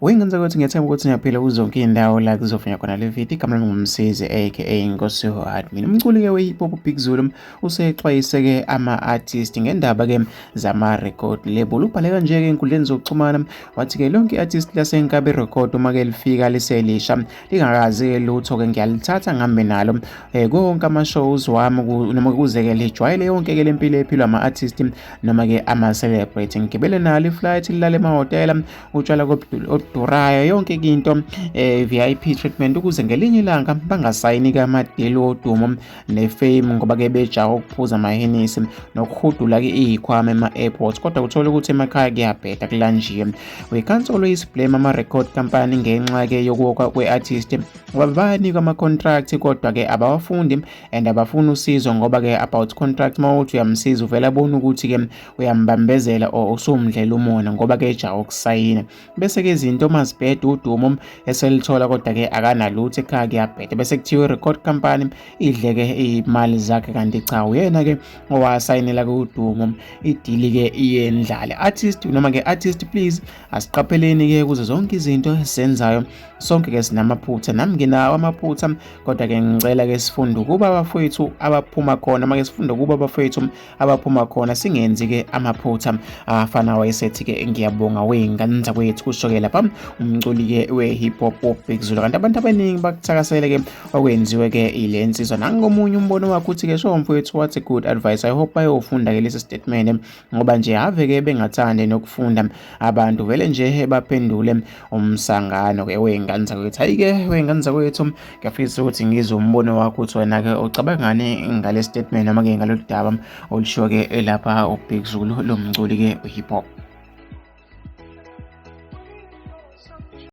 Uyingenza ukuthi ngiyethemba ukuthi ngiyaphila kuzonke iy'ndawo la kuzovunywa khona le video. Igama lami ngumsizi aka Nkosiho Admin. Umculi-ke we-hip hop Bigzulu usexwayise-ke ama-artist ngendaba-ke zama-record label. Ubhale kanje-ke ey'nkundleni zokuxhumana wathi-ke lonke i-artist lasenkabe record uma-ke lifika liselisha lingakazi-ke lutho-ke ngiyalithatha ngihambe nalo konke ama-shows wami noma kuze-ke lijwayele yonke-ke le mpilo ephilwa ama-artist noma-ke ama-celebrity. Ngigibele nalo i-flight lilale emahhotela, utshwala odurayo, yonke into VIP treatment ukuze ngelinye ilanga bangasayini-ke ama-deal wodumo ne-fame ngoba-ke bejahe ukuphuza amahenisi nokuhudula-ke iy'khwama ema-airport, kodwa uthole ukuthi emakhaya kuyabheda kulanjiwe. We can't always blame ama-record company ngenxa-ke yokuwoka kwe-artist ngoba bayanikwa ama-contract kodwa-ke abawafundi and abafuni usizo ngoba-ke about contract mawuthi uyamsiza uvela abona ukuthi-ke uyambambezela or usumdlela umona ngoba-ke ejahe ukusayina. Bese-ke izinto mazibheda udumo eselithola kodwa-ke akanalutho ekhaya kuyabheda bese kuthiwa i-record company idle-ke iy'mali zakhe kanti cha uyena-ke owasayinela-ke udumo idili-ke iyendlala. Artist noma-ke artist please asiqapheleni-ke kuzo zonke izinto esizenzayo, sonke-ke sinamaphutha nami nginawo amaphutha kodwa-ke ngicela-ke sifunde ukuba abafowethu abaphuma khona uma-ke sifunde ukuba abafowethu abaphuma khona singenzi-ke amaphutha afana wayesethi-ke ngiyabonga wey'ngane kwethu kusho-ke lapha umculi-ke we-hip hop Bigzulu. Kanti abantu abaningi bakuthakasele-ke okwenziwe-ke ile nsizwa. Nangomunye umbono wakho uthi-ke sho mfowethu, what a good advice. I hope bayofunda-ke lesi statement ngoba nje ave-ke bengathandi nokufunda abantu vele nje baphendule umsangano-ke wey'ngane zakwethu. Hhayi-ke wey'ngane zakwethu ngiyafisa ukuthi ngizwe umbono wakho uthi wena-ke ucabangani ngale statement noma-ke ngalolu daba olushiwo-ke lapha uBigzulu lo mculi-ke we-hip hop.